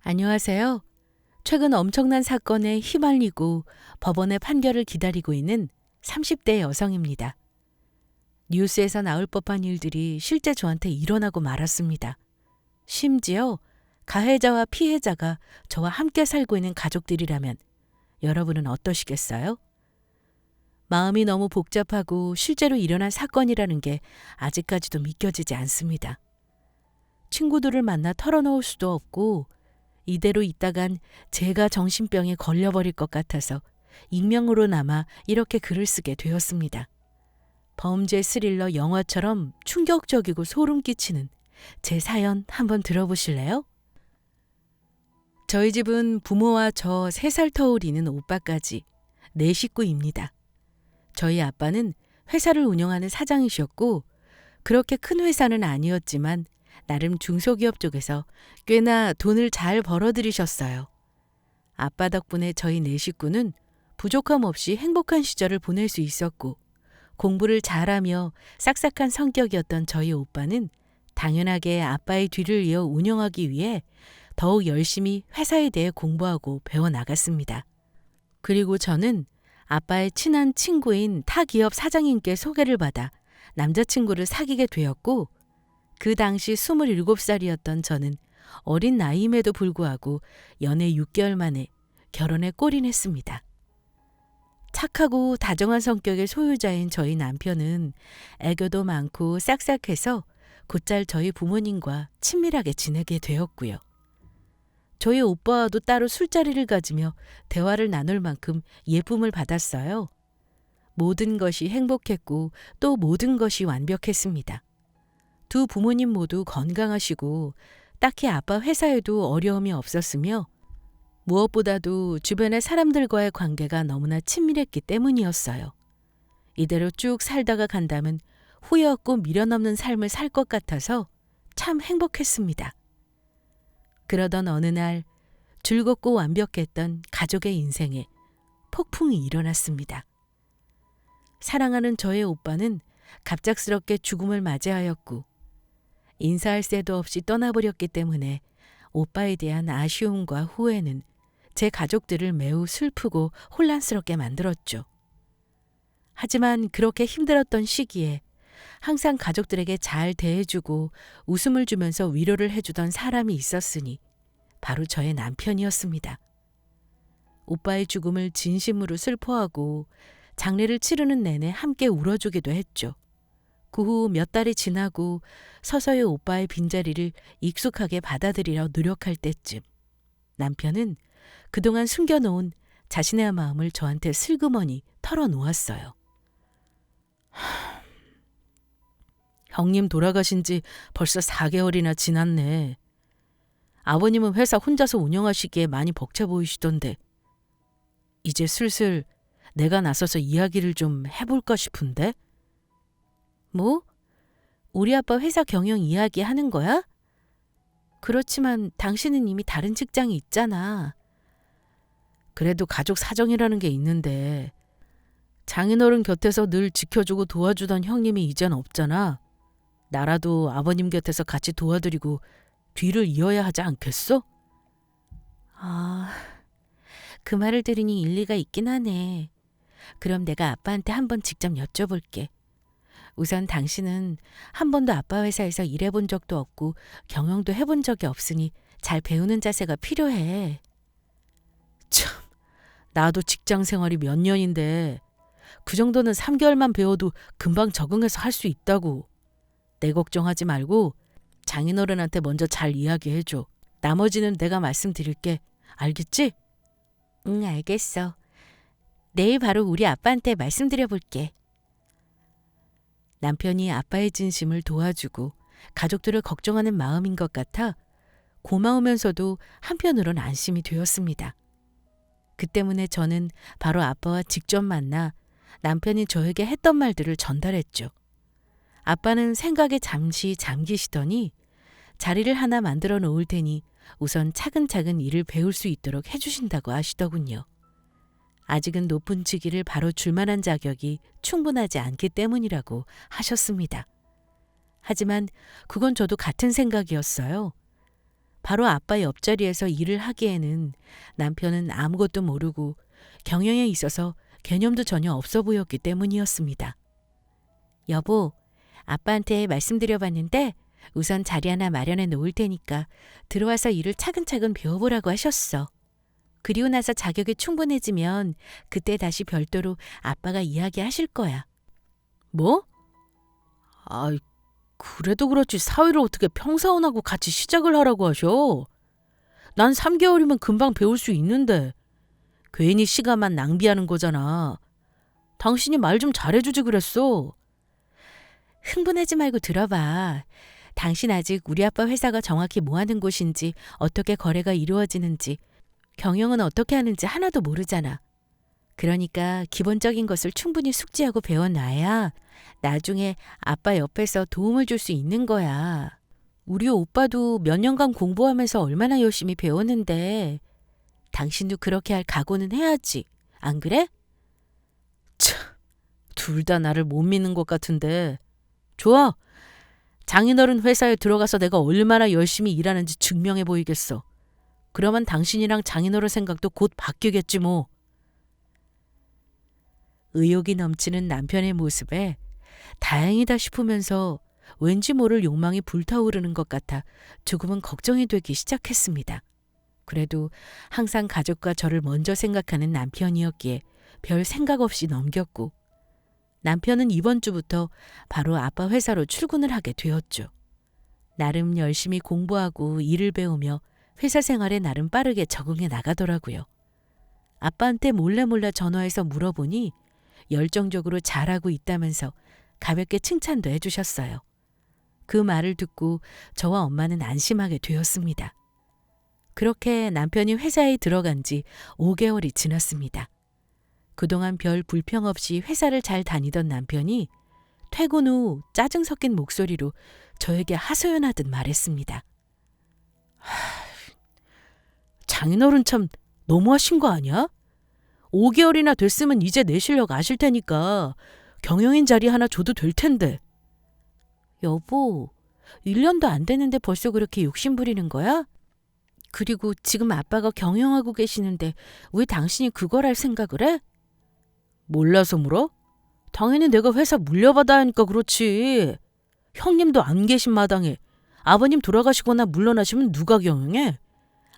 안녕하세요. 최근 엄청난 사건에 휘말리고 법원의 판결을 기다리고 있는 30대 여성입니다. 뉴스에서 나올 법한 일들이 실제 저한테 일어나고 말았습니다. 심지어 가해자와 피해자가 저와 함께 살고 있는 가족들이라면 여러분은 어떠시겠어요? 마음이 너무 복잡하고 실제로 일어난 사건이라는 게 아직까지도 믿겨지지 않습니다. 친구들을 만나 털어놓을 수도 없고 이대로 있다간 제가 정신병에 걸려버릴 것 같아서 익명으로나마 이렇게 글을 쓰게 되었습니다. 범죄 스릴러 영화처럼 충격적이고 소름 끼치는 제 사연 한번 들어보실래요? 저희 집은 부모와 저 3살 터울이는 오빠까지 4식구입니다. 저희 아빠는 회사를 운영하는 사장이셨고 그렇게 큰 회사는 아니었지만 나름 중소기업 쪽에서 꽤나 돈을 잘 벌어들이셨어요. 아빠 덕분에 저희 4식구는 부족함 없이 행복한 시절을 보낼 수 있었고 공부를 잘하며 싹싹한 성격이었던 저희 오빠는 당연하게 아빠의 뒤를 이어 운영하기 위해 더욱 열심히 회사에 대해 공부하고 배워나갔습니다. 그리고 저는 아빠의 친한 친구인 타 기업 사장님께 소개를 받아 남자친구를 사귀게 되었고 그 당시 27살이었던 저는 어린 나이임에도 불구하고 연애 6개월 만에 결혼에 골인했습니다. 착하고 다정한 성격의 소유자인 저희 남편은 애교도 많고 싹싹해서 곧잘 저희 부모님과 친밀하게 지내게 되었고요. 저희 오빠와도 따로 술자리를 가지며 대화를 나눌 만큼 예쁨을 받았어요. 모든 것이 행복했고 또 모든 것이 완벽했습니다. 두 부모님 모두 건강하시고 딱히 아빠 회사에도 어려움이 없었으며 무엇보다도 주변의 사람들과의 관계가 너무나 친밀했기 때문이었어요. 이대로 쭉 살다가 간다면 후회 없고 미련 없는 삶을 살 것 같아서 참 행복했습니다. 그러던 어느 날 즐겁고 완벽했던 가족의 인생에 폭풍이 일어났습니다. 사랑하는 저의 오빠는 갑작스럽게 죽음을 맞이하였고 인사할 새도 없이 떠나버렸기 때문에 오빠에 대한 아쉬움과 후회는 제 가족들을 매우 슬프고 혼란스럽게 만들었죠. 하지만 그렇게 힘들었던 시기에 항상 가족들에게 잘 대해주고 웃음을 주면서 위로를 해주던 사람이 있었으니 바로 저의 남편이었습니다. 오빠의 죽음을 진심으로 슬퍼하고 장례를 치르는 내내 함께 울어주기도 했죠. 그 후 몇 달이 지나고 서서히 오빠의 빈자리를 익숙하게 받아들이려 노력할 때쯤 남편은 그동안 숨겨놓은 자신의 마음을 저한테 슬그머니 털어놓았어요. 형님 돌아가신 지 벌써 4개월이나 지났네. 아버님은 회사 혼자서 운영하시기에 많이 벅차 보이시던데 이제 슬슬 내가 나서서 이야기를 좀 해볼까 싶은데? 뭐? 우리 아빠 회사 경영 이야기 하는 거야? 그렇지만 당신은 이미 다른 직장이 있잖아. 그래도 가족 사정이라는 게 있는데 장인어른 곁에서 늘 지켜주고 도와주던 형님이 이젠 없잖아. 나라도 아버님 곁에서 같이 도와드리고 뒤를 이어야 하지 않겠어? 아, 그 말을 들으니 일리가 있긴 하네. 그럼 내가 아빠한테 한번 직접 여쭤볼게. 우선 당신은 한 번도 아빠 회사에서 일해본 적도 없고 경영도 해본 적이 없으니 잘 배우는 자세가 필요해. 참, 나도 직장 생활이 몇 년인데 그 정도는 3개월만 배워도 금방 적응해서 할 수 있다고. 내 걱정하지 말고 장인어른한테 먼저 잘 이야기해줘. 나머지는 내가 말씀드릴게. 알겠지? 응, 알겠어. 내일 바로 우리 아빠한테 말씀드려볼게. 남편이 아빠의 진심을 도와주고 가족들을 걱정하는 마음인 것 같아 고마우면서도 한편으론 안심이 되었습니다. 그 때문에 저는 바로 아빠와 직접 만나 남편이 저에게 했던 말들을 전달했죠. 아빠는 생각에 잠시 잠기시더니 자리를 하나 만들어 놓을 테니 우선 차근차근 일을 배울 수 있도록 해주신다고 하시더군요. 아직은 높은 직위를 바로 줄 만한 자격이 충분하지 않기 때문이라고 하셨습니다. 하지만 그건 저도 같은 생각이었어요. 바로 아빠 옆자리에서 일을 하기에는 남편은 아무것도 모르고 경영에 있어서 개념도 전혀 없어 보였기 때문이었습니다. 여보, 아빠한테 말씀드려봤는데 우선 자리 하나 마련해 놓을 테니까 들어와서 일을 차근차근 배워보라고 하셨어. 그리고 나서 자격이 충분해지면 그때 다시 별도로 아빠가 이야기하실 거야. 뭐? 아이, 그래도 그렇지 사위를 어떻게 평사원하고 같이 시작을 하라고 하셔? 난 3개월이면 금방 배울 수 있는데 괜히 시간만 낭비하는 거잖아. 당신이 말 좀 잘해주지 그랬어. 흥분하지 말고 들어봐. 당신 아직 우리 아빠 회사가 정확히 뭐 하는 곳인지 어떻게 거래가 이루어지는지 경영은 어떻게 하는지 하나도 모르잖아. 그러니까 기본적인 것을 충분히 숙지하고 배워놔야 나중에 아빠 옆에서 도움을 줄 수 있는 거야. 우리 오빠도 몇 년간 공부하면서 얼마나 열심히 배웠는데 당신도 그렇게 할 각오는 해야지. 안 그래? 참, 둘 다 나를 못 믿는 것 같은데. 좋아. 장인어른 회사에 들어가서 내가 얼마나 열심히 일하는지 증명해 보이겠어. 그러면 당신이랑 장인어른 생각도 곧 바뀌겠지 뭐. 의욕이 넘치는 남편의 모습에 다행이다 싶으면서 왠지 모를 욕망이 불타오르는 것 같아 조금은 걱정이 되기 시작했습니다. 그래도 항상 가족과 저를 먼저 생각하는 남편이었기에 별 생각 없이 넘겼고 남편은 이번 주부터 바로 아빠 회사로 출근을 하게 되었죠. 나름 열심히 공부하고 일을 배우며 회사 생활에 나름 빠르게 적응해 나가더라고요. 아빠한테 몰래 전화해서 물어보니 열정적으로 잘하고 있다면서 가볍게 칭찬도 해주셨어요. 그 말을 듣고 저와 엄마는 안심하게 되었습니다. 그렇게 남편이 회사에 들어간 지 5개월이 지났습니다. 그동안 별 불평 없이 회사를 잘 다니던 남편이 퇴근 후 짜증 섞인 목소리로 저에게 하소연하듯 말했습니다. 장인어른 참 너무하신 거 아니야? 5개월이나 됐으면 이제 내 실력 아실 테니까 경영인 자리 하나 줘도 될 텐데. 여보, 1년도 안 됐는데 벌써 그렇게 욕심 부리는 거야? 그리고 지금 아빠가 경영하고 계시는데 왜 당신이 그걸 할 생각을 해? 몰라서 물어? 당연히 내가 회사 물려받아야 하니까 그렇지. 형님도 안 계신 마당에 아버님 돌아가시거나 물러나시면 누가 경영해?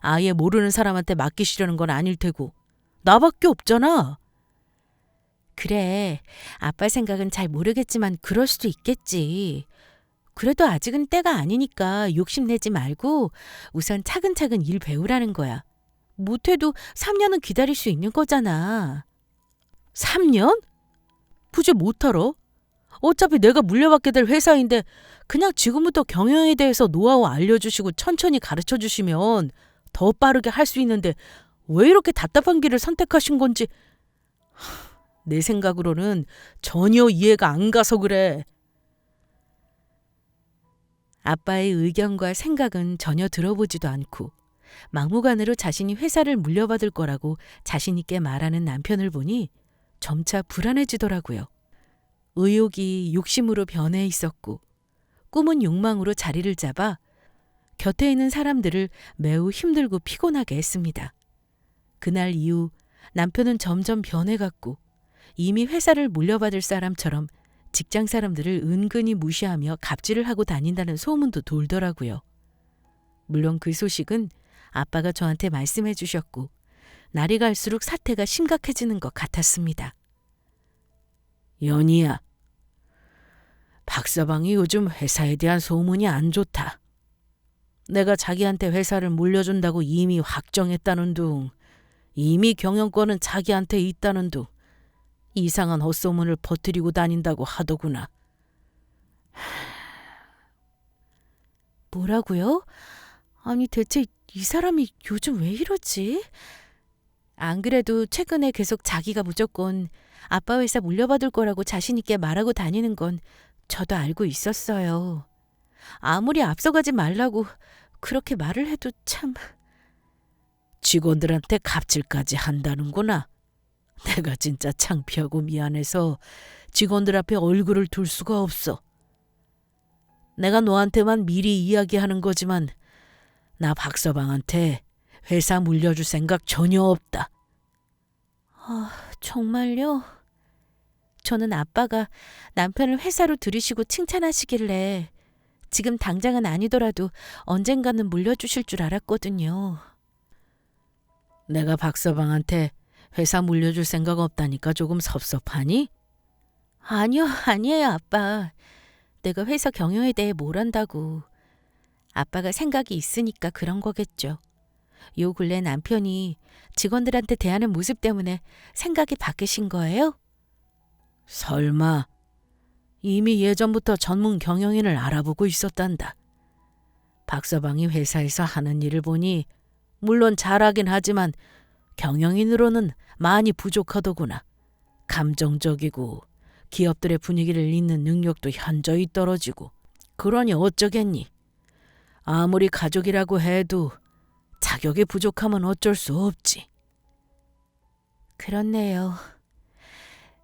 아예 모르는 사람한테 맡기시려는 건 아닐 테고. 나밖에 없잖아. 그래, 아빠 생각은 잘 모르겠지만 그럴 수도 있겠지. 그래도 아직은 때가 아니니까 욕심내지 말고 우선 차근차근 일 배우라는 거야. 못해도 3년은 기다릴 수 있는 거잖아. 3년? 부재 못하러? 어차피 내가 물려받게 될 회사인데 그냥 지금부터 경영에 대해서 노하우 알려주시고 천천히 가르쳐주시면 더 빠르게 할 수 있는데 왜 이렇게 답답한 길을 선택하신 건지 내 생각으로는 전혀 이해가 안 가서 그래. 아빠의 의견과 생각은 전혀 들어보지도 않고 막무가내로 자신이 회사를 물려받을 거라고 자신 있게 말하는 남편을 보니 점차 불안해지더라고요. 의욕이 욕심으로 변해 있었고 꿈은 욕망으로 자리를 잡아 곁에 있는 사람들을 매우 힘들고 피곤하게 했습니다. 그날 이후 남편은 점점 변해갔고 이미 회사를 물려받을 사람처럼 직장 사람들을 은근히 무시하며 갑질을 하고 다닌다는 소문도 돌더라고요. 물론 그 소식은 아빠가 저한테 말씀해 주셨고 날이 갈수록 사태가 심각해지는 것 같았습니다. 연희야, 박서방이 요즘 회사에 대한 소문이 안 좋다. 내가 자기한테 회사를 물려준다고 이미 확정했다는 둥, 이미 경영권은 자기한테 있다는 둥, 이상한 헛소문을 퍼뜨리고 다닌다고 하더구나. 뭐라고요? 아니 대체 이 사람이 요즘 왜 이러지? 안 그래도 최근에 계속 자기가 무조건 아빠 회사 물려받을 거라고 자신 있게 말하고 다니는 건 저도 알고 있었어요. 아무리 앞서가지 말라고 그렇게 말을 해도 참... 직원들한테 갑질까지 한다는구나. 내가 진짜 창피하고 미안해서 직원들 앞에 얼굴을 둘 수가 없어. 내가 너한테만 미리 이야기하는 거지만 나 박서방한테 회사 물려줄 생각 전혀 없다. 정말요? 저는 아빠가 남편을 회사로 들이시고 칭찬하시길래 지금 당장은 아니더라도 언젠가는 물려주실 줄 알았거든요. 내가 박서방한테 회사 물려줄 생각 없다니까 조금 섭섭하니? 아니요, 아니에요, 아빠. 내가 회사 경영에 대해 뭘 안다고. 아빠가 생각이 있으니까 그런 거겠죠. 요 근래 남편이 직원들한테 대하는 모습 때문에 생각이 바뀌신 거예요? 설마 이미 예전부터 전문 경영인을 알아보고 있었단다. 박서방이 회사에서 하는 일을 보니 물론 잘하긴 하지만 경영인으로는 많이 부족하더구나. 감정적이고 기업들의 분위기를 읽는 능력도 현저히 떨어지고. 그러니 어쩌겠니? 아무리 가족이라고 해도 자격이 부족하면 어쩔 수 없지. 그렇네요.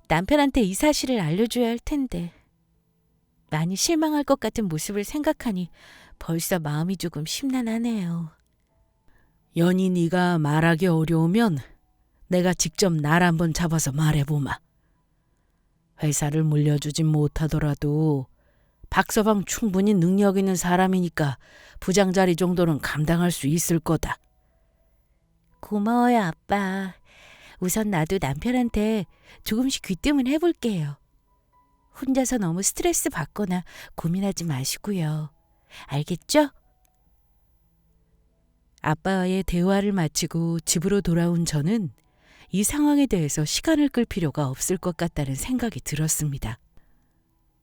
남편한테 이 사실을 알려줘야 할 텐데. 많이 실망할 것 같은 모습을 생각하니 벌써 마음이 조금 심란하네요. 연이 네가 말하기 어려우면 내가 직접 날 한번 잡아서 말해보마. 회사를 물려주진 못하더라도 박서방 충분히 능력 있는 사람이니까 부장 자리 정도는 감당할 수 있을 거다. 고마워요, 아빠. 우선 나도 남편한테 조금씩 귀뜸을 해볼게요. 혼자서 너무 스트레스 받거나 고민하지 마시고요. 알겠죠? 아빠와의 대화를 마치고 집으로 돌아온 저는 이 상황에 대해서 시간을 끌 필요가 없을 것 같다는 생각이 들었습니다.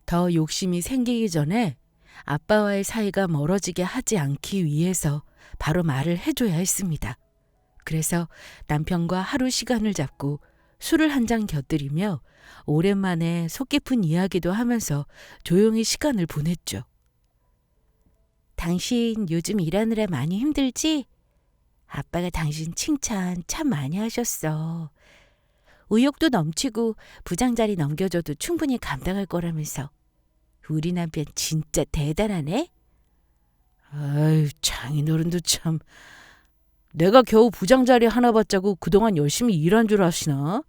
더 욕심이 생기기 전에 아빠와의 사이가 멀어지게 하지 않기 위해서 바로 말을 해줘야 했습니다. 그래서 남편과 하루 시간을 잡고 술을 한 잔 곁들이며 오랜만에 속 깊은 이야기도 하면서 조용히 시간을 보냈죠. 당신 요즘 일하느라 많이 힘들지? 아빠가 당신 칭찬 참 많이 하셨어. 의욕도 넘치고 부장 자리 넘겨줘도 충분히 감당할 거라면서. 우리 남편 진짜 대단하네? 아유, 장인어른도 참. 내가 겨우 부장 자리 하나 받자고 그동안 열심히 일한 줄 아시나?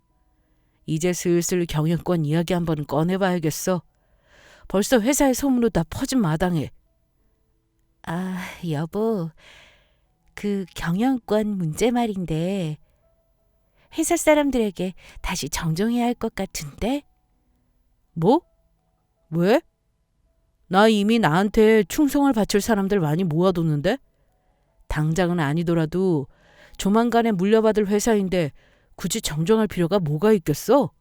이제 슬슬 경영권 이야기 한번 꺼내봐야겠어. 벌써 회사의 소문으로 다 퍼진 마당에. 아, 여보. 그 경영권 문제 말인데 회사 사람들에게 다시 정정해야 할 것 같은데? 뭐? 왜? 나 이미 나한테 충성을 바칠 사람들 많이 모아뒀는데? 당장은 아니더라도 조만간에 물려받을 회사인데 굳이 정정할 필요가 뭐가 있겠어?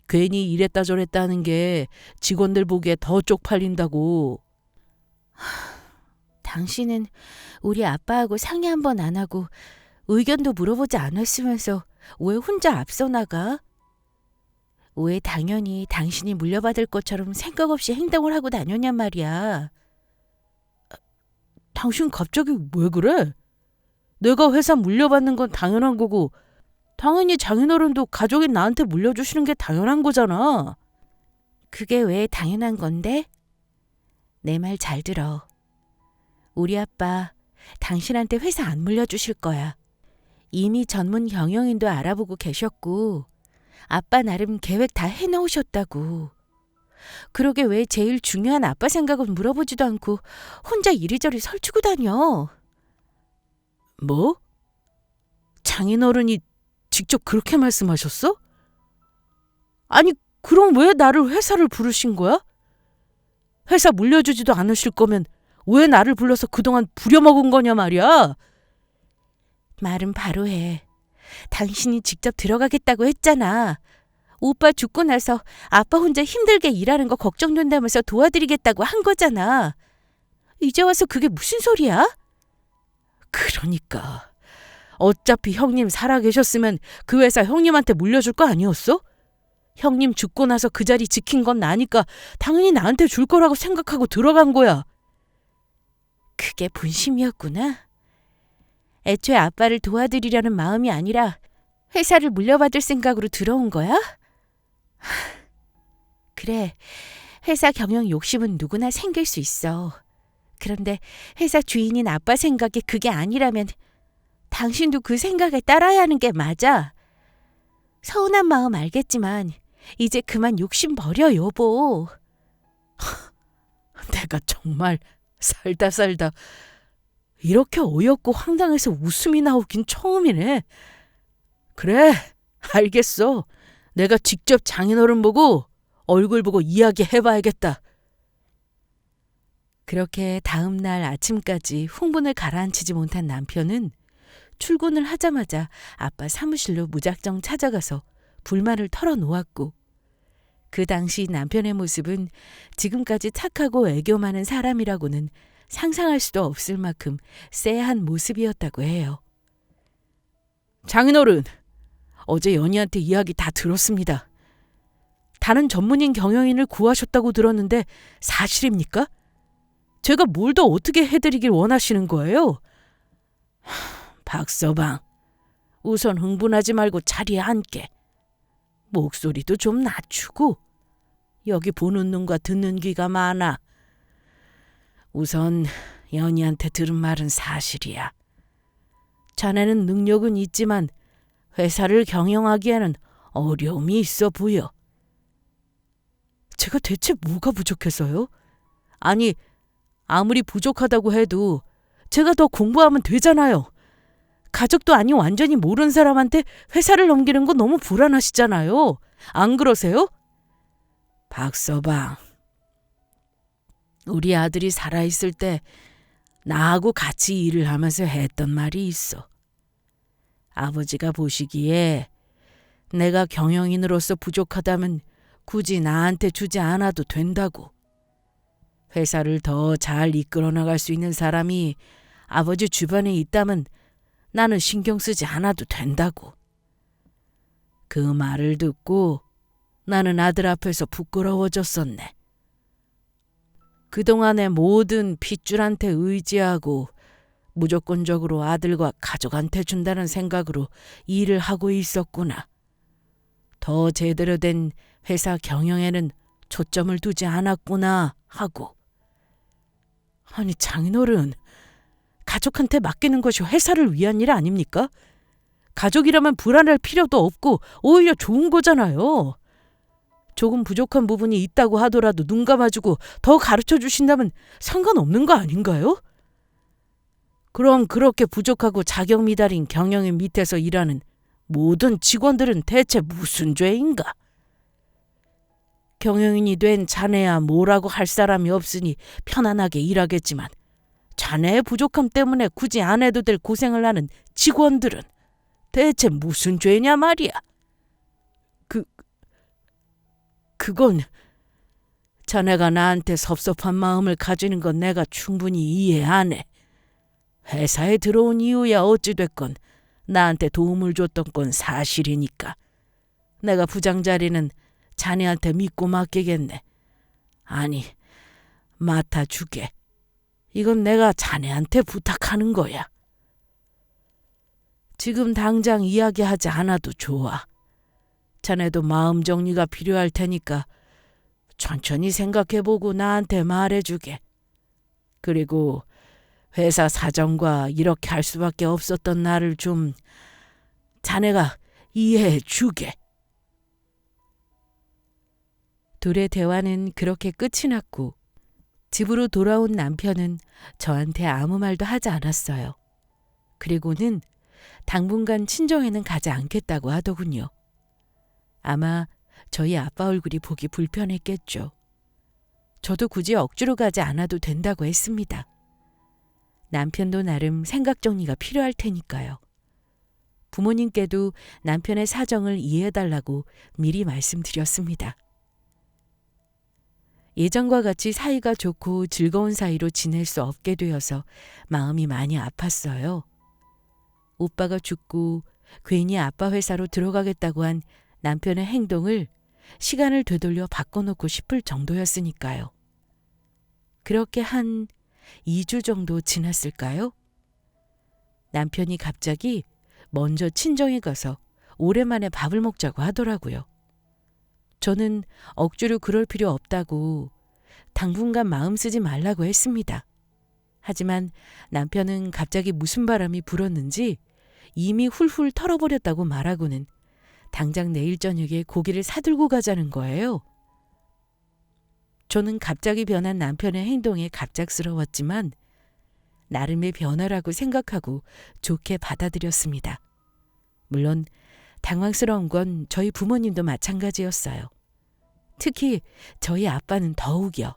괜히 이랬다 저랬다 하는 게 직원들 보기에 더 쪽팔린다고. 당신은 우리 아빠하고 상의 한 번 안 하고 의견도 물어보지 않았으면서 왜 혼자 앞서 나가? 왜 당연히 당신이 물려받을 것처럼 생각 없이 행동을 하고 다녔냔 말이야. 당신 갑자기 왜 그래? 내가 회사 물려받는 건 당연한 거고 당연히 장인어른도 가족인 나한테 물려주시는 게 당연한 거잖아. 그게 왜 당연한 건데? 내 말 잘 들어. 우리 아빠 당신한테 회사 안 물려주실 거야. 이미 전문 경영인도 알아보고 계셨고 아빠 나름 계획 다 해놓으셨다고. 그러게 왜 제일 중요한 아빠 생각은 물어보지도 않고 혼자 이리저리 설치고 다녀. 뭐? 장인어른이 직접 그렇게 말씀하셨어? 아니 그럼 왜 나를 회사를 부르신 거야? 회사 물려주지도 않으실 거면 왜 나를 불러서 그동안 부려먹은 거냐 말이야. 말은 바로 해. 당신이 직접 들어가겠다고 했잖아. 오빠 죽고 나서 아빠 혼자 힘들게 일하는 거 걱정된다면서 도와드리겠다고 한 거잖아. 이제 와서 그게 무슨 소리야? 그러니까 어차피 형님 살아계셨으면 그 회사 형님한테 물려줄 거 아니었어? 형님 죽고 나서 그 자리 지킨 건 나니까 당연히 나한테 줄 거라고 생각하고 들어간 거야. 그게 본심이었구나. 애초에 아빠를 도와드리려는 마음이 아니라 회사를 물려받을 생각으로 들어온 거야? 그래, 회사 경영 욕심은 누구나 생길 수 있어. 그런데 회사 주인인 아빠 생각이 그게 아니라면 당신도 그 생각에 따라야 하는 게 맞아. 서운한 마음 알겠지만 이제 그만 욕심 버려, 여보. 내가 정말 살다 이렇게 어이없고 황당해서 웃음이 나오긴 처음이네. 그래, 알겠어. 내가 직접 장인어른 보고 얼굴 보고 이야기해봐야겠다. 그렇게 다음 날 아침까지 흥분을 가라앉히지 못한 남편은 출근을 하자마자 아빠 사무실로 무작정 찾아가서 불만을 털어놓았고, 그 당시 남편의 모습은 지금까지 착하고 애교 많은 사람이라고는 상상할 수도 없을 만큼 쎄한 모습이었다고 해요. 장인어른, 어제 연희한테 이야기 다 들었습니다. 다른 전문인 경영인을 구하셨다고 들었는데 사실입니까? 제가 뭘 더 어떻게 해드리길 원하시는 거예요? 박서방, 우선 흥분하지 말고 자리에 앉게. 목소리도 좀 낮추고. 여기 보는 눈과 듣는 귀가 많아. 우선 연희한테 들은 말은 사실이야. 자네는 능력은 있지만 회사를 경영하기에는 어려움이 있어 보여. 제가 대체 뭐가 부족해서요? 아니, 아무리 부족하다고 해도 제가 더 공부하면 되잖아요. 가족도 아닌 완전히 모르는 사람한테 회사를 넘기는 건 너무 불안하시잖아요. 안 그러세요? 박서방, 우리 아들이 살아있을 때 나하고 같이 일을 하면서 했던 말이 있어. 아버지가 보시기에 내가 경영인으로서 부족하다면 굳이 나한테 주지 않아도 된다고. 회사를 더 잘 이끌어 나갈 수 있는 사람이 아버지 주변에 있다면 나는 신경 쓰지 않아도 된다고. 그 말을 듣고 나는 아들 앞에서 부끄러워졌었네. 그동안의 모든 핏줄한테 의지하고 무조건적으로 아들과 가족한테 준다는 생각으로 일을 하고 있었구나. 더 제대로 된 회사 경영에는 초점을 두지 않았구나 하고. 아니, 장인어른, 가족한테 맡기는 것이 회사를 위한 일 아닙니까? 가족이라면 불안할 필요도 없고 오히려 좋은 거잖아요. 조금 부족한 부분이 있다고 하더라도 눈 감아주고 더 가르쳐 주신다면 상관없는 거 아닌가요? 그럼 그렇게 부족하고 자격 미달인 경영인 밑에서 일하는 모든 직원들은 대체 무슨 죄인가? 경영인이 된 자네야 뭐라고 할 사람이 없으니 편안하게 일하겠지만 자네의 부족함 때문에 굳이 안 해도 될 고생을 하는 직원들은 대체 무슨 죄냐 말이야. 그건 자네가 나한테 섭섭한 마음을 가지는 건 내가 충분히 이해 안 해. 회사에 들어온 이후야 어찌됐건 나한테 도움을 줬던 건 사실이니까. 내가 부장 자리는 자네한테 믿고 맡기겠네. 아니, 맡아주게. 이건 내가 자네한테 부탁하는 거야. 지금 당장 이야기하지 않아도 좋아. 자네도 마음 정리가 필요할 테니까 천천히 생각해보고 나한테 말해주게. 그리고 회사 사정과 이렇게 할 수밖에 없었던 나를 좀 자네가 이해해주게. 둘의 대화는 그렇게 끝이 났고 집으로 돌아온 남편은 저한테 아무 말도 하지 않았어요. 그리고는 당분간 친정에는 가지 않겠다고 하더군요. 아마 저희 아빠 얼굴이 보기 불편했겠죠. 저도 굳이 억지로 가지 않아도 된다고 했습니다. 남편도 나름 생각 정리가 필요할 테니까요. 부모님께도 남편의 사정을 이해해달라고 미리 말씀드렸습니다. 예전과 같이 사이가 좋고 즐거운 사이로 지낼 수 없게 되어서 마음이 많이 아팠어요. 오빠가 죽고 괜히 아빠 회사로 들어가겠다고 한 남편의 행동을 시간을 되돌려 바꿔놓고 싶을 정도였으니까요. 그렇게 한 2주 정도 지났을까요? 남편이 갑자기 먼저 친정에 가서 오랜만에 밥을 먹자고 하더라고요. 저는 억지로 그럴 필요 없다고 당분간 마음 쓰지 말라고 했습니다. 하지만 남편은 갑자기 무슨 바람이 불었는지 이미 훌훌 털어버렸다고 말하고는 당장 내일 저녁에 고기를 사들고 가자는 거예요. 저는 갑자기 변한 남편의 행동에 갑작스러웠지만 나름의 변화라고 생각하고 좋게 받아들였습니다. 물론 당황스러운 건 저희 부모님도 마찬가지였어요. 특히 저희 아빠는 더욱이요.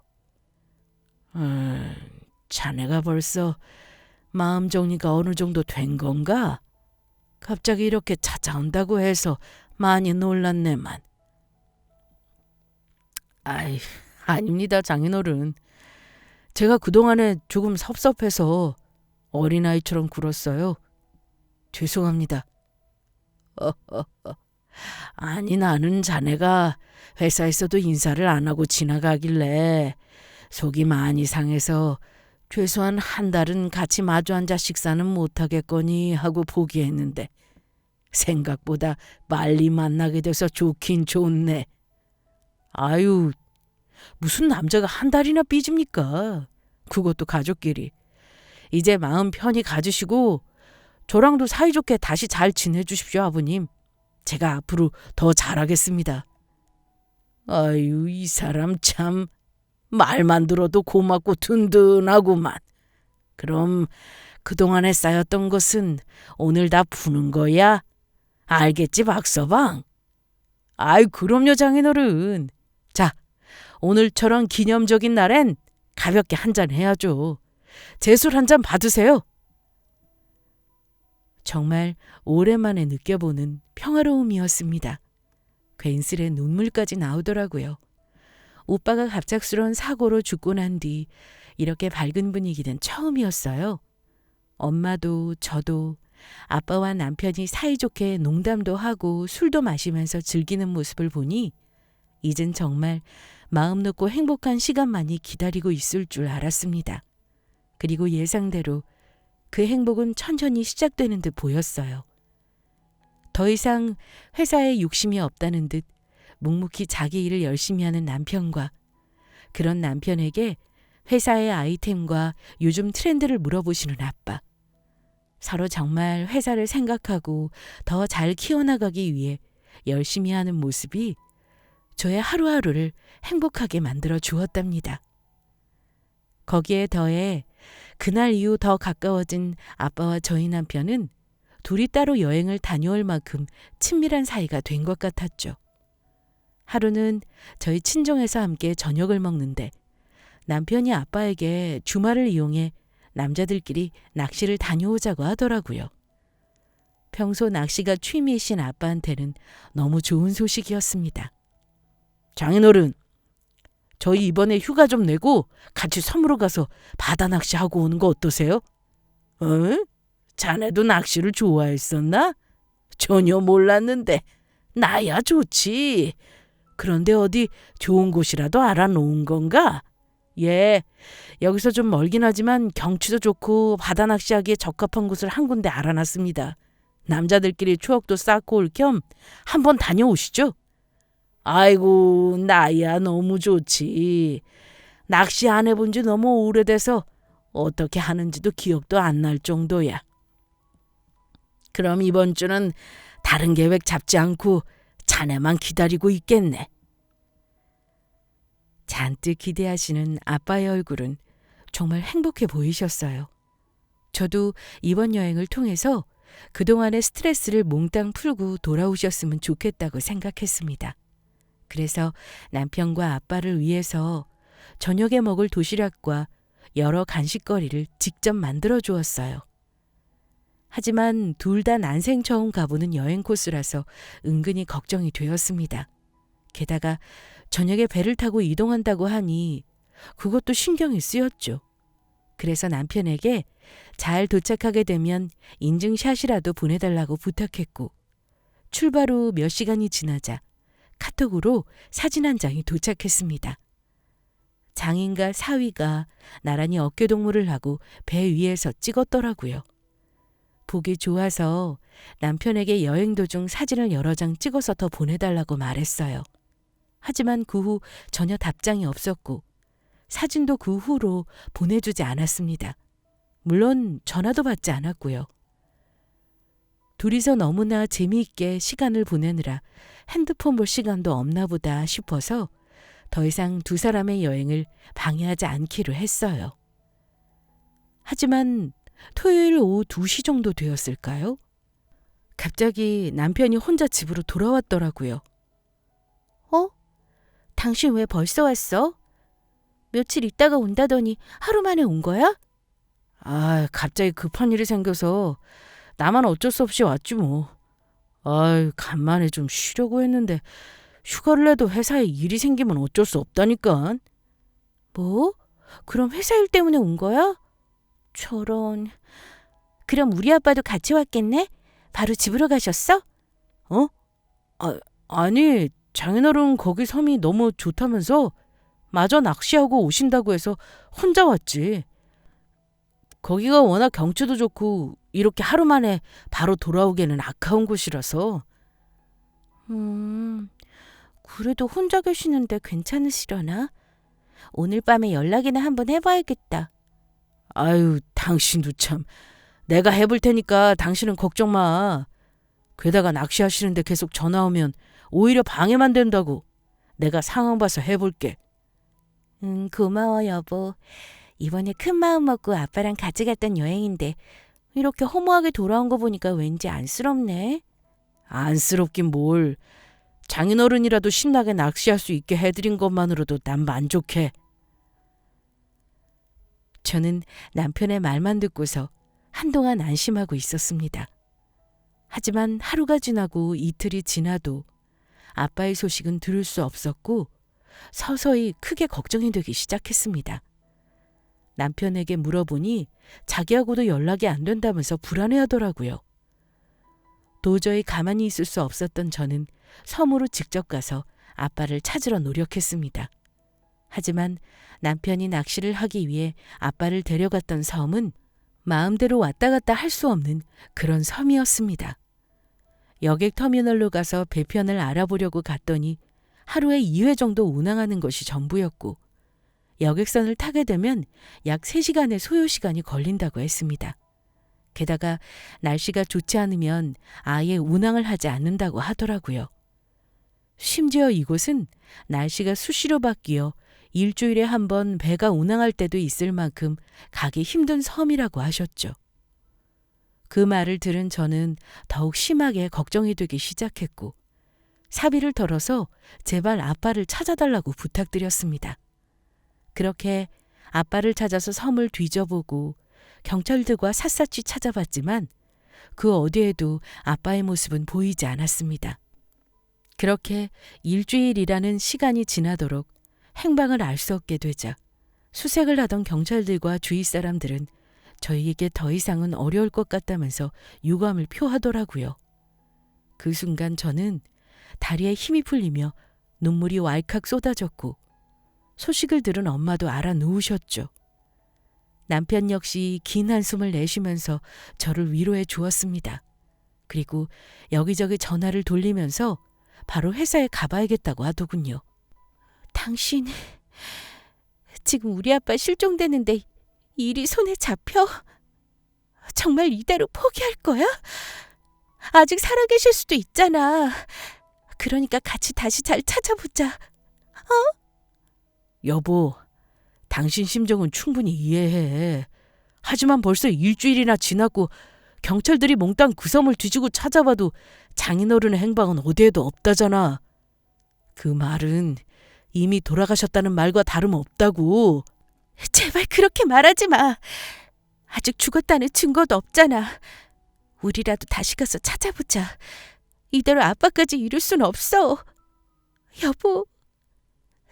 자네가 벌써 마음 정리가 어느 정도 된 건가? 갑자기 이렇게 찾아온다고 해서 많이 놀랐네만. 아닙니다, 장인어른. 제가 그동안에 조금 섭섭해서 어린아이처럼 굴었어요. 죄송합니다. 아니, 나는 자네가 회사에서도 인사를 안 하고 지나가길래 속이 많이 상해서 최소한 한 달은 같이 마주 앉아 식사는 못하겠거니 하고 포기했는데 생각보다 빨리 만나게 돼서 좋긴 좋네. 아유, 무슨 남자가 한 달이나 삐집니까? 그것도 가족끼리. 이제 마음 편히 가지시고 저랑도 사이좋게 다시 잘 지내주십시오, 아버님. 제가 앞으로 더 잘하겠습니다. 아유, 이 사람 참 말만 들어도 고맙고 든든하구만. 그럼 그동안에 쌓였던 것은 오늘 다 푸는 거야? 알겠지, 박서방? 아이, 그럼요, 장인어른. 자, 오늘처럼 기념적인 날엔 가볍게 한잔 해야죠. 제 술 한 잔 받으세요. 정말 오랜만에 느껴보는 평화로움이었습니다. 괜스레 눈물까지 나오더라고요. 오빠가 갑작스러운 사고로 죽고 난 뒤 이렇게 밝은 분위기는 처음이었어요. 엄마도 저도 아빠와 남편이 사이좋게 농담도 하고 술도 마시면서 즐기는 모습을 보니 이젠 정말 마음 놓고 행복한 시간만이 기다리고 있을 줄 알았습니다. 그리고 예상대로 그 행복은 천천히 시작되는 듯 보였어요. 더 이상 회사에 욕심이 없다는 듯 묵묵히 자기 일을 열심히 하는 남편과 그런 남편에게 회사의 아이템과 요즘 트렌드를 물어보시는 아빠. 서로 정말 회사를 생각하고 더 잘 키워나가기 위해 열심히 하는 모습이 저의 하루하루를 행복하게 만들어 주었답니다. 거기에 더해 그날 이후 더 가까워진 아빠와 저희 남편은 둘이 따로 여행을 다녀올 만큼 친밀한 사이가 된 것 같았죠. 하루는 저희 친정에서 함께 저녁을 먹는데 남편이 아빠에게 주말을 이용해 남자들끼리 낚시를 다녀오자고 하더라고요. 평소 낚시가 취미이신 아빠한테는 너무 좋은 소식이었습니다. 장인어른, 저희 이번에 휴가 좀 내고 같이 섬으로 가서 바다 낚시하고 오는 거 어떠세요? 자네도 낚시를 좋아했었나? 전혀 몰랐는데. 나야 좋지. 그런데 어디 좋은 곳이라도 알아놓은 건가? 예, 여기서 좀 멀긴 하지만 경치도 좋고 바다 낚시하기에 적합한 곳을 한 군데 알아놨습니다. 남자들끼리 추억도 쌓고 올 겸 한번 다녀오시죠. 아이고, 나야 너무 좋지. 낚시 안 해본 지 너무 오래돼서 어떻게 하는지도 기억도 안 날 정도야. 그럼 이번 주는 다른 계획 잡지 않고 자네만 기다리고 있겠네. 잔뜩 기대하시는 아빠의 얼굴은 정말 행복해 보이셨어요. 저도 이번 여행을 통해서 그동안의 스트레스를 몽땅 풀고 돌아오셨으면 좋겠다고 생각했습니다. 그래서 남편과 아빠를 위해서 저녁에 먹을 도시락과 여러 간식거리를 직접 만들어 주었어요. 하지만 둘 다 난생 처음 가보는 여행 코스라서 은근히 걱정이 되었습니다. 게다가 저녁에 배를 타고 이동한다고 하니 그것도 신경이 쓰였죠. 그래서 남편에게 잘 도착하게 되면 인증샷이라도 보내달라고 부탁했고 출발 후 몇 시간이 지나자 카톡으로 사진 한 장이 도착했습니다. 장인과 사위가 나란히 어깨동무를 하고 배 위에서 찍었더라고요. 보기 좋아서 남편에게 여행 도중 사진을 여러 장 찍어서 더 보내달라고 말했어요. 하지만 그 후 전혀 답장이 없었고 사진도 그 후로 보내주지 않았습니다. 물론 전화도 받지 않았고요. 둘이서 너무나 재미있게 시간을 보내느라 핸드폰 볼 시간도 없나 보다 싶어서 더 이상 두 사람의 여행을 방해하지 않기로 했어요. 하지만 토요일 오후 2시 정도 되었을까요? 갑자기 남편이 혼자 집으로 돌아왔더라고요. 당신 왜 벌써 왔어? 며칠 있다가 온다더니 하루 만에 온 거야? 갑자기 급한 일이 생겨서 나만 어쩔 수 없이 왔지 뭐. 간만에 좀 쉬려고 했는데 휴가를 내도 회사에 일이 생기면 어쩔 수 없다니까. 뭐? 그럼 회사 일 때문에 온 거야? 저런. 그럼 우리 아빠도 같이 왔겠네? 바로 집으로 가셨어? 아니, 장인어른 거기 섬이 너무 좋다면서 마저 낚시하고 오신다고 해서 혼자 왔지. 거기가 워낙 경치도 좋고 이렇게 하루 만에 바로 돌아오기에는 아까운 곳이라서. 그래도 혼자 계시는데 괜찮으시려나? 오늘 밤에 연락이나 한번 해봐야겠다. 당신도 참. 내가 해볼 테니까 당신은 걱정 마. 게다가 낚시하시는데 계속 전화 오면 오히려 방해만 된다고. 내가 상황 봐서 해볼게. 고마워 여보. 이번에 큰 마음 먹고 아빠랑 같이 갔던 여행인데 이렇게 허무하게 돌아온 거 보니까 왠지 안쓰럽네. 안쓰럽긴 뭘. 장인어른이라도 신나게 낚시할 수 있게 해드린 것만으로도 난 만족해. 저는 남편의 말만 듣고서 한동안 안심하고 있었습니다. 하지만 하루가 지나고 이틀이 지나도 아빠의 소식은 들을 수 없었고 서서히 크게 걱정이 되기 시작했습니다. 남편에게 물어보니 자기하고도 연락이 안 된다면서 불안해하더라고요. 도저히 가만히 있을 수 없었던 저는 섬으로 직접 가서 아빠를 찾으러 노력했습니다. 하지만 남편이 낚시를 하기 위해 아빠를 데려갔던 섬은 마음대로 왔다 갔다 할 수 없는 그런 섬이었습니다. 여객터미널로 가서 배편을 알아보려고 갔더니 하루에 2회 정도 운항하는 것이 전부였고 여객선을 타게 되면 약 3시간의 소요시간이 걸린다고 했습니다. 게다가 날씨가 좋지 않으면 아예 운항을 하지 않는다고 하더라고요. 심지어 이곳은 날씨가 수시로 바뀌어 일주일에 한 번 배가 운항할 때도 있을 만큼 가기 힘든 섬이라고 하셨죠. 그 말을 들은 저는 더욱 심하게 걱정이 되기 시작했고 사비를 덜어서 제발 아빠를 찾아달라고 부탁드렸습니다. 그렇게 아빠를 찾아서 섬을 뒤져보고 경찰들과 샅샅이 찾아봤지만 그 어디에도 아빠의 모습은 보이지 않았습니다. 그렇게 일주일이라는 시간이 지나도록 행방을 알 수 없게 되자 수색을 하던 경찰들과 주위 사람들은 저희에게 더 이상은 어려울 것 같다면서 유감을 표하더라고요. 그 순간 저는 다리에 힘이 풀리며 눈물이 왈칵 쏟아졌고 소식을 들은 엄마도 알아 누우셨죠. 남편 역시 긴 한숨을 내쉬면서 저를 위로해 주었습니다. 그리고 여기저기 전화를 돌리면서 바로 회사에 가봐야겠다고 하더군요. 당신 지금 우리 아빠 실종되는데 일이 손에 잡혀? 정말 이대로 포기할 거야? 아직 살아계실 수도 있잖아. 그러니까 같이 다시 잘 찾아보자. 여보, 당신 심정은 충분히 이해해. 하지만 벌써 일주일이나 지났고 경찰들이 몽땅 그 섬을 뒤지고 찾아봐도 장인어른의 행방은 어디에도 없다잖아. 그 말은 이미 돌아가셨다는 말과 다름없다고. 제발 그렇게 말하지 마. 아직 죽었다는 증거도 없잖아. 우리라도 다시 가서 찾아보자. 이대로 아빠까지 잃을 순 없어. 여보,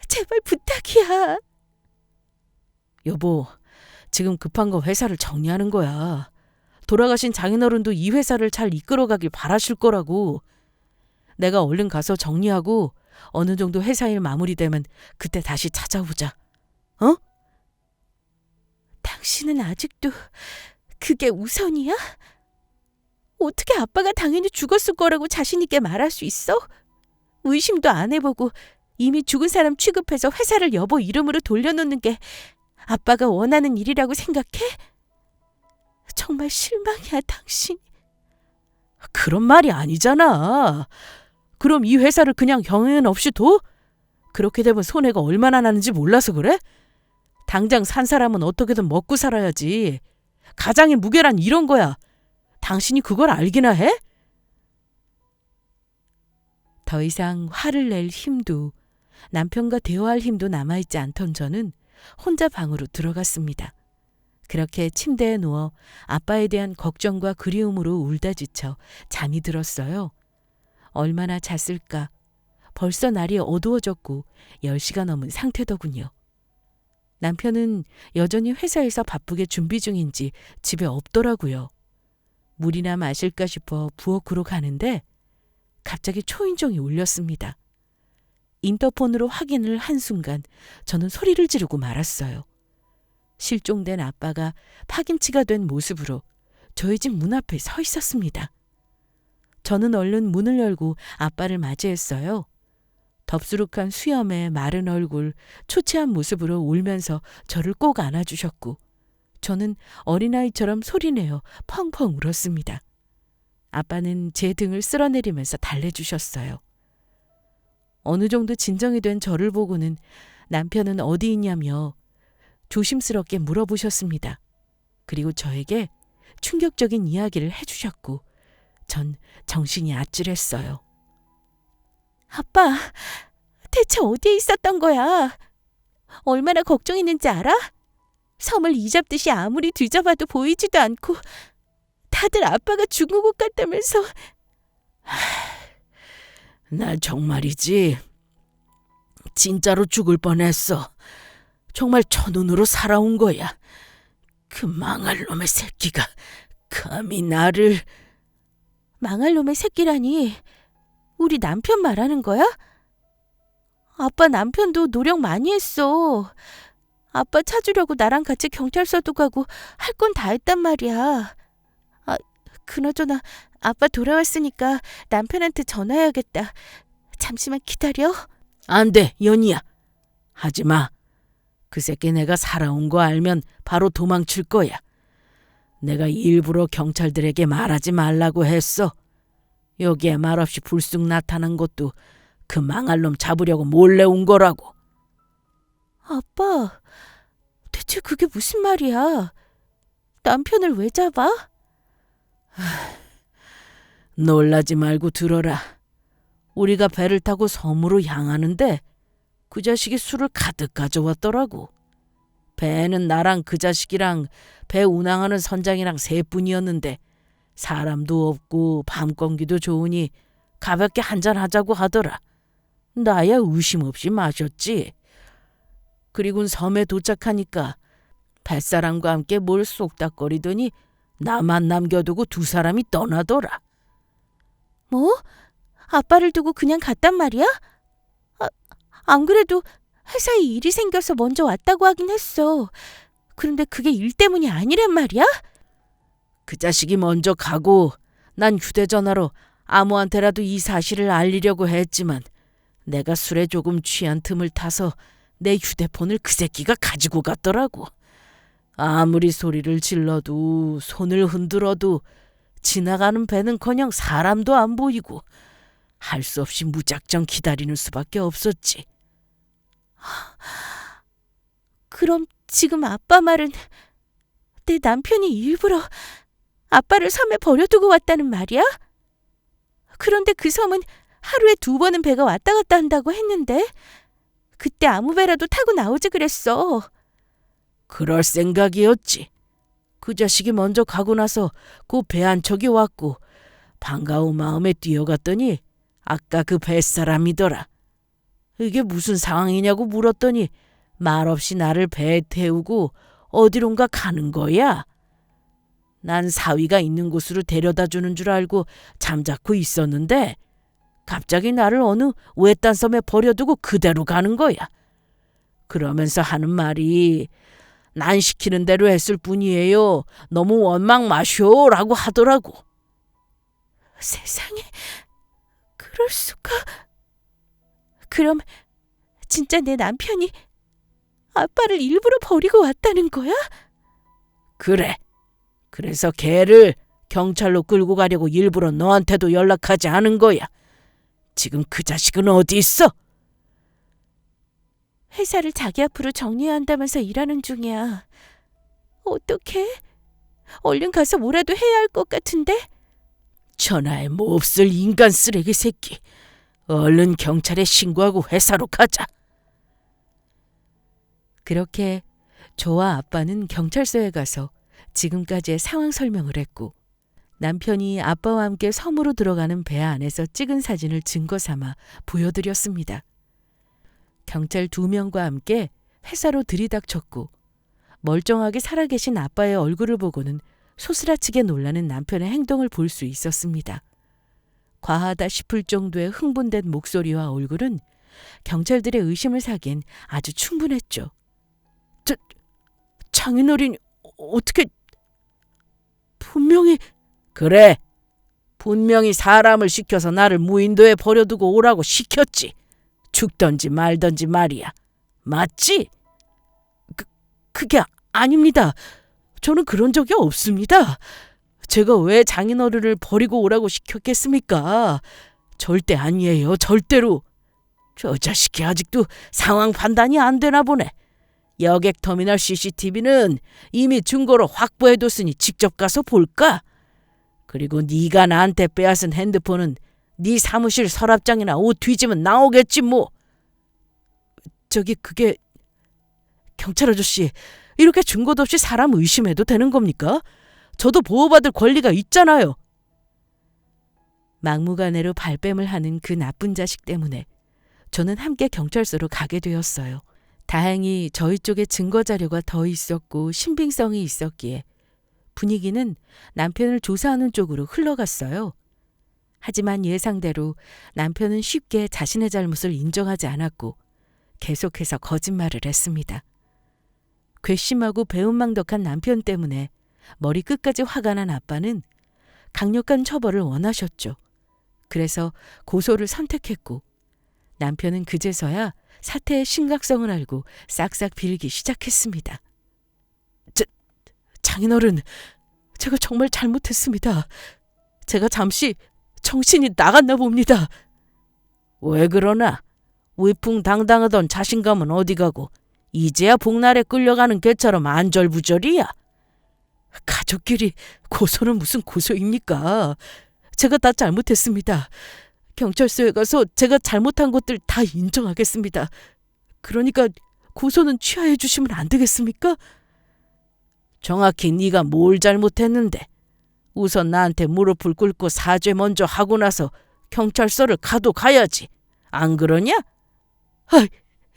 제발 부탁이야. 여보, 지금 급한 거 회사를 정리하는 거야. 돌아가신 장인어른도 이 회사를 잘 이끌어가길 바라실 거라고. 내가 얼른 가서 정리하고 어느 정도 회사 일 마무리되면 그때 다시 찾아오자. 당신은 아직도 그게 우선이야? 어떻게 아빠가 당연히 죽었을 거라고 자신 있게 말할 수 있어? 의심도 안 해보고 이미 죽은 사람 취급해서 회사를 여보 이름으로 돌려놓는 게 아빠가 원하는 일이라고 생각해? 정말 실망이야, 당신. 그런 말이 아니잖아. 그럼 이 회사를 그냥 경영 없이 둬? 그렇게 되면 손해가 얼마나 나는지 몰라서 그래? 당장 산 사람은 어떻게든 먹고 살아야지. 가장의 무게란 이런 거야. 당신이 그걸 알기나 해? 더 이상 화를 낼 힘도 남편과 대화할 힘도 남아있지 않던 저는 혼자 방으로 들어갔습니다. 그렇게 침대에 누워 아빠에 대한 걱정과 그리움으로 울다 지쳐 잠이 들었어요. 얼마나 잤을까. 벌써 날이 어두워졌고 10시가 넘은 상태더군요. 남편은 여전히 회사에서 바쁘게 준비 중인지 집에 없더라고요. 물이나 마실까 싶어 부엌으로 가는데 갑자기 초인종이 울렸습니다. 인터폰으로 확인을 한 순간 저는 소리를 지르고 말았어요. 실종된 아빠가 파김치가 된 모습으로 저희 집 문 앞에 서 있었습니다. 저는 얼른 문을 열고 아빠를 맞이했어요. 덥수룩한 수염에 마른 얼굴, 초췌한 모습으로 울면서 저를 꼭 안아주셨고 저는 어린아이처럼 소리내어 펑펑 울었습니다. 아빠는 제 등을 쓸어내리면서 달래주셨어요. 어느 정도 진정이 된 저를 보고는 남편은 어디 있냐며 조심스럽게 물어보셨습니다. 그리고 저에게 충격적인 이야기를 해주셨고 전 정신이 아찔했어요. 아빠, 대체 어디에 있었던 거야? 얼마나 걱정했는지 알아? 섬을 이잡듯이 아무리 뒤져봐도 보이지도 않고 다들 아빠가 죽은 것 같다면서. 나 정말이지. 진짜로 죽을 뻔했어. 정말 천운으로 살아온 거야. 그 망할 놈의 새끼가 감히 나를... 망할 놈의 새끼라니 우리 남편 말하는 거야? 아빠 남편도 노력 많이 했어. 아빠 찾으려고 나랑 같이 경찰서도 가고 할 건 다 했단 말이야. 그나저나 아빠 돌아왔으니까 남편한테 전화해야겠다. 잠시만 기다려. 안 돼, 연희야. 하지 마. 그 새끼 내가 살아온 거 알면 바로 도망칠 거야. 내가 일부러 경찰들에게 말하지 말라고 했어. 여기에 말없이 불쑥 나타난 것도 그 망할 놈 잡으려고 몰래 온 거라고. 아빠, 대체 그게 무슨 말이야? 남편을 왜 잡아? 놀라지 말고 들어라. 우리가 배를 타고 섬으로 향하는데 그 자식이 술을 가득 가져왔더라고. 배에는 나랑 그 자식이랑 배 운항하는 선장이랑 셋뿐이었는데 사람도 없고 밤 공기도 좋으니 가볍게 한잔하자고 하더라. 나야 의심 없이 마셨지. 그리곤 섬에 도착하니까 뱃사람과 함께 뭘 쏙닥거리더니 나만 남겨두고 두 사람이 떠나더라. 뭐? 아빠를 두고 그냥 갔단 말이야? 안 그래도 회사에 일이 생겨서 먼저 왔다고 하긴 했어. 그런데 그게 일 때문이 아니란 말이야? 그 자식이 먼저 가고 난 휴대전화로 아무한테라도 이 사실을 알리려고 했지만 내가 술에 조금 취한 틈을 타서 내 휴대폰을 그 새끼가 가지고 갔더라고. 아무리 소리를 질러도 손을 흔들어도 지나가는 배는커녕 사람도 안 보이고 할 수 없이 무작정 기다리는 수밖에 없었지. 그럼 지금 아빠 말은 내 남편이 일부러 아빠를 섬에 버려두고 왔다는 말이야? 그런데 그 섬은 하루에 2번은 배가 왔다 갔다 한다고 했는데 그때 아무 배라도 타고 나오지 그랬어. 그럴 생각이었지. 그 자식이 먼저 가고 나서 그 배 한 척이 왔고 반가운 마음에 뛰어갔더니 아까 그 뱃사람이더라. 이게 무슨 상황이냐고 물었더니 말없이 나를 배에 태우고 어디론가 가는 거야. 난 사위가 있는 곳으로 데려다 주는 줄 알고 잠자코 있었는데 갑자기 나를 어느 외딴 섬에 버려두고 그대로 가는 거야. 그러면서 하는 말이 난 시키는 대로 했을 뿐이에요. 너무 원망 마쇼라고 하더라고. 세상에, 그럴 수가. 그럼 진짜 내 그래서 걔를 경찰로 끌고 가려고 일부러 너한테도 연락하지 않은 거야. 지금 그 자식은 어디 있어? 회사를 자기 앞으로 정리해야 한다면서 일하는 중이야. 어떡해? 얼른 가서 뭐라도 해야 할 것 같은데? 천하에 뭐 없을 인간 쓰레기 새끼. 얼른 경찰에 신고하고 회사로 가자. 그렇게 저와 아빠는 경찰서에 가서 지금까지의 상황 설명을 했고, 남편이 아빠와 함께 섬으로 들어가는 배 안에서 찍은 사진을 증거 삼아 보여드렸습니다. 경찰 2명과 함께 회사로 들이닥쳤고, 멀쩡하게 살아계신 아빠의 얼굴을 보고는 소스라치게 놀라는 남편의 행동을 볼 수 있었습니다. 과하다 싶을 정도의 흥분된 목소리와 얼굴은 경찰들의 의심을 사기엔 아주 충분했죠. 장인어른이 어떻게... 분명히... 그래, 분명히 사람을 시켜서 나를 무인도에 버려두고 오라고 시켰지. 죽던지 말던지 말이야. 맞지? 그게 아닙니다. 저는 그런 적이 없습니다. 제가 왜 장인어른을 버리고 오라고 시켰겠습니까? 절대 아니에요. 절대로. 저 자식이 아직도 상황 판단이 안 되나 보네. 여객터미널 CCTV는 이미 증거로 확보해뒀으니 직접 가서 볼까? 그리고 네가 나한테 빼앗은 핸드폰은 네 사무실 서랍장이나 옷 뒤지면 나오겠지 뭐. 그게... 경찰 아저씨, 이렇게 증거도 없이 사람 의심해도 되는 겁니까? 저도 보호받을 권리가 있잖아요. 막무가내로 발뺌을 하는 그 나쁜 자식 때문에 저는 함께 경찰서로 가게 되었어요. 다행히 저희 쪽에 증거 자료가 더 있었고 신빙성이 있었기에 분위기는 남편을 조사하는 쪽으로 흘러갔어요. 하지만 예상대로 남편은 쉽게 자신의 잘못을 인정하지 않았고 계속해서 거짓말을 했습니다. 괘씸하고 배은망덕한 남편 때문에 머리 끝까지 화가 난 아빠는 강력한 처벌을 원하셨죠. 그래서 고소를 선택했고, 남편은 그제서야 사태의 심각성을 알고 싹싹 빌기 시작했습니다. 장인어른, 제가 정말 잘못했습니다. 제가 잠시 정신이 나갔나 봅니다. 왜 그러나? 위풍당당하던 자신감은 어디 가고 이제야 복날에 끌려가는 개처럼 안절부절이야? 가족끼리 고소는 무슨 고소입니까? 제가 다 잘못했습니다. 경찰서에 가서 제가 잘못한 것들 다 인정하겠습니다. 그러니까 고소는 취하해 주시면 안 되겠습니까? 정확히 네가 뭘 잘못했는데? 우선 나한테 무릎을 꿇고 사죄 먼저 하고 나서 경찰서를 가도 가야지. 안 그러냐?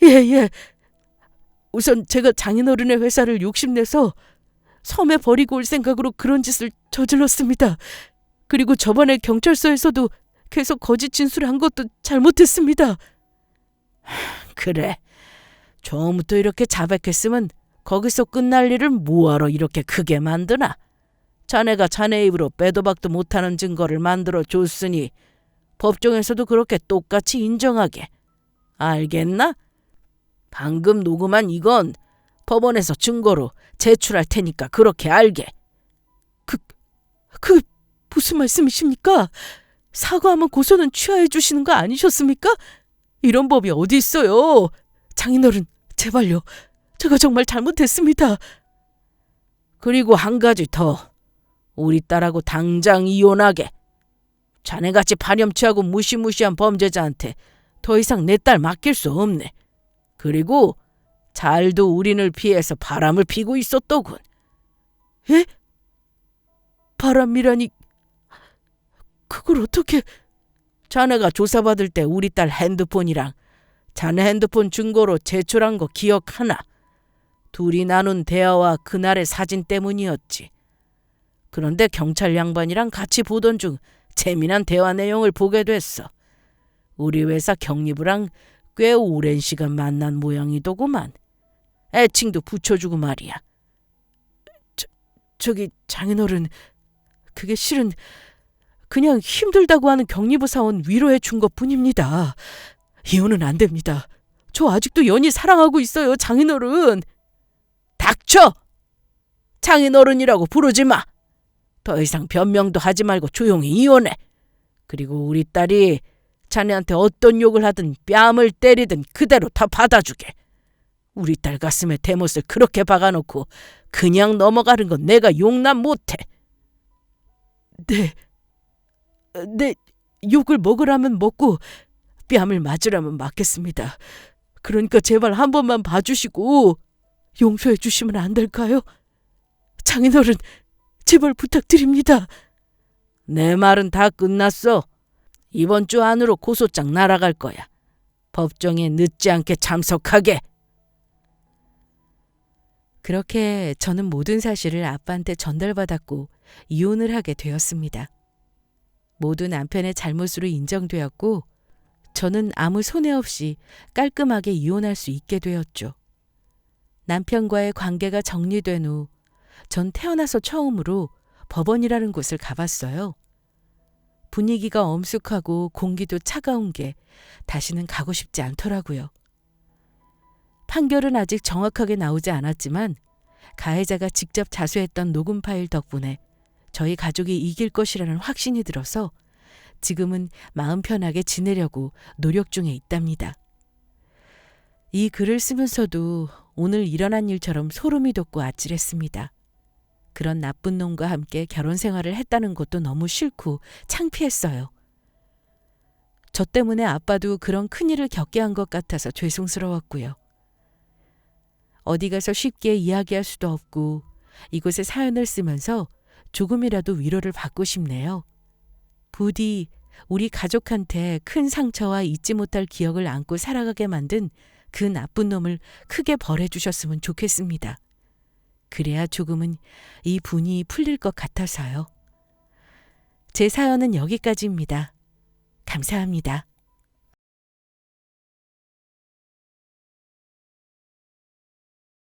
예. 우선 제가 장인어른의 회사를 욕심내서 섬에 버리고 올 생각으로 그런 짓을 저질렀습니다. 그리고 저번에 경찰서에서도 계속 거짓 진술한 것도 잘못했습니다. 그래. 처음부터 이렇게 자백했으면 거기서 끝날 일을 뭐하러 이렇게 크게 만드나? 자네가 자네 입으로 빼도 박도 못하는 증거를 만들어 줬으니 법정에서도 그렇게 똑같이 인정하게. 알겠나? 방금 녹음한 이건 법원에서 증거로 제출할 테니까 그렇게 알게. 그 무슨 말씀이십니까? 사과하면 고소는 취하해 주시는 거 아니셨습니까? 이런 법이 어디 있어요? 장인어른, 제발요. 제가 정말 잘못했습니다. 그리고 한 가지 더. 우리 딸하고 당장 이혼하게. 자네같이 파렴치하고 무시무시한 범죄자한테 더 이상 내 딸 맡길 수 없네. 그리고 잘도 우린을 피해서 바람을 피고 있었더군. 예? 바람이라니... 그걸 어떻게... 자네가 조사받을 때 우리 딸 핸드폰이랑 자네 핸드폰 증거로 제출한 거 기억하나? 둘이 나눈 대화와 그날의 사진 때문이었지. 그런데 경찰 양반이랑 같이 보던 중 재미난 대화 내용을 보게 됐어. 우리 회사 경리부랑 꽤 오랜 시간 만난 모양이더구만. 애칭도 붙여주고 말이야. 저기 장인어른, 그게 실은 그냥 힘들다고 하는 경리부 사원 위로해 준 것뿐입니다. 이혼은 안 됩니다. 저 아직도 연희 사랑하고 있어요, 장인어른. 닥쳐! 장인어른이라고 부르지 마. 더 이상 변명도 하지 말고 조용히 이혼해. 그리고 우리 딸이 자네한테 어떤 욕을 하든 뺨을 때리든 그대로 다 받아주게. 우리 딸 가슴에 대못을 그렇게 박아놓고 그냥 넘어가는 건 내가 용납 못해. 네, 욕을 먹으라면 먹고 뺨을 맞으라면 맞겠습니다. 그러니까 제발 한 번만 봐주시고 용서해 주시면 안 될까요? 장인어른, 제발 부탁드립니다. 내 말은 다 끝났어. 이번 주 안으로 고소장 날아갈 거야. 법정에 늦지 않게 참석하게. 그렇게 저는 모든 사실을 아빠한테 전달받았고 이혼을 하게 되었습니다. 모두 남편의 잘못으로 인정되었고 저는 아무 손해 없이 깔끔하게 이혼할 수 있게 되었죠. 남편과의 관계가 정리된 후 전 태어나서 처음으로 법원이라는 곳을 가봤어요. 분위기가 엄숙하고 공기도 차가운 게 다시는 가고 싶지 않더라고요. 판결은 아직 정확하게 나오지 않았지만 가해자가 직접 자수했던 녹음 파일 덕분에 저희 가족이 이길 것이라는 확신이 들어서 지금은 마음 편하게 지내려고 노력 중에 있답니다. 이 글을 쓰면서도 오늘 일어난 일처럼 소름이 돋고 아찔했습니다. 그런 나쁜 놈과 함께 결혼 생활을 했다는 것도 너무 싫고 창피했어요. 저 때문에 아빠도 그런 큰일을 겪게 한 것 같아서 죄송스러웠고요. 어디 가서 쉽게 이야기할 수도 없고 이곳에 사연을 쓰면서 조금이라도 위로를 받고 싶네요. 부디 우리 가족한테 큰 상처와 잊지 못할 기억을 안고 살아가게 만든 그 나쁜 놈을 크게 벌해 주셨으면 좋겠습니다. 그래야 조금은 이 분이 풀릴 것 같아서요. 제 사연은 여기까지입니다. 감사합니다.